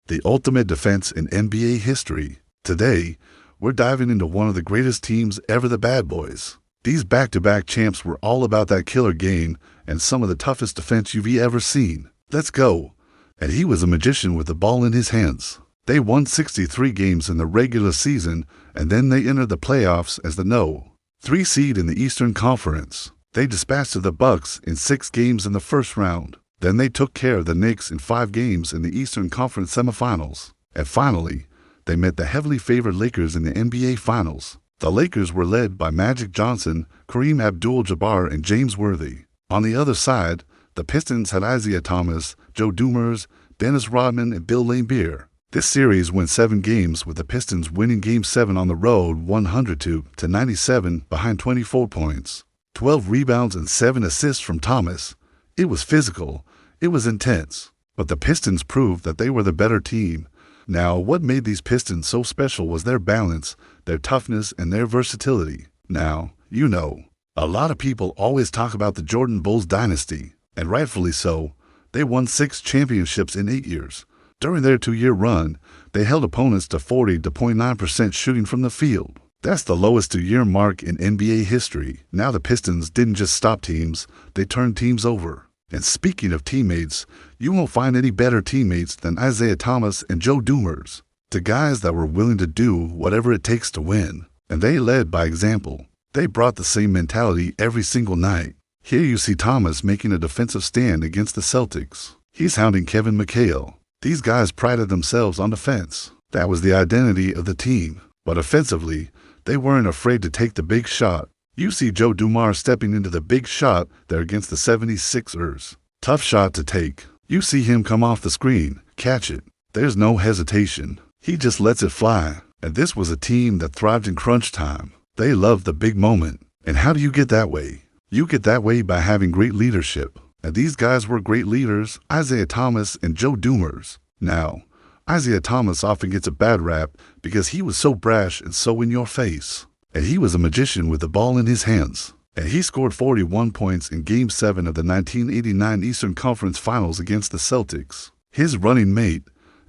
the ultimate defense in NBA history. Today, we're diving into one of the greatest teams ever, the Bad Boys. These back-to-back champs were all about that killer game and some of the toughest defense you've ever seen. Let's go. And he was a magician with the ball in his hands. They won 63 games in the regular season, and then they entered the playoffs as the No. 3 seed in the Eastern Conference. They dispatched the Bucks in 6 games in the first round. Then they took care of the Knicks in 5 games in the Eastern Conference semifinals. And finally, they met the heavily favored Lakers in the NBA Finals. The Lakers were led by Magic Johnson, Kareem Abdul-Jabbar, and James Worthy. On the other side, the Pistons had Isaiah Thomas, Joe Dumars, Dennis Rodman, and Bill Laimbeer. This series went 7 games, with the Pistons winning Game 7 on the road 102-97 behind 24 points, 12 rebounds, and 7 assists from Thomas. It was physical. It was intense. But the Pistons proved that they were the better team. Now, what made these Pistons so special was their balance, their toughness, and their versatility. Now, you know, a lot of people always talk about the Jordan Bulls dynasty, and rightfully so. They won 6 championships in 8 years. During their 2-year run, they held opponents to 40.9% shooting from the field. That's the lowest 2-year mark in NBA history. Now the Pistons didn't just stop teams, they turned teams over. And speaking of teammates, you won't find any better teammates than Isaiah Thomas and Joe Dumars. The guys that were willing to do whatever it takes to win. And they led by example. They brought the same mentality every single night. Here you see Thomas making a defensive stand against the Celtics. He's hounding Kevin McHale. These guys prided themselves on defense. That was the identity of the team. But offensively, they weren't afraid to take the big shot. You see Joe Dumars stepping into the big shot there against the 76ers. Tough shot to take. You see him come off the screen, catch it. There's no hesitation. He just lets it fly. And this was a team that thrived in crunch time. They loved the big moment. And how do you get that way? You get that way by having great leadership. And these guys were great leaders, Isaiah Thomas and Joe Dumars. Now, Isaiah Thomas often gets a bad rap because he was so brash and so in your face. And he was a magician with the ball in his hands. And he scored 41 points in Game 7 of the 1989 Eastern Conference Finals against the Celtics. His running mate,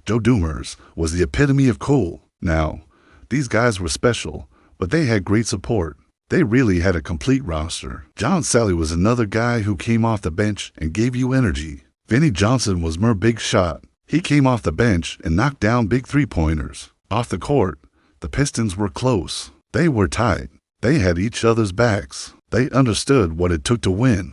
Joe Dumars, was the epitome of cool. Now, these guys were special, but they had great support. They really had a complete roster. John Sally was another guy who came off the bench and gave you energy. Vinnie Johnson was more big shot. He came off the bench and knocked down big three-pointers. Off the court, the Pistons were close. They were tight. They had each other's backs. They understood what it took to win.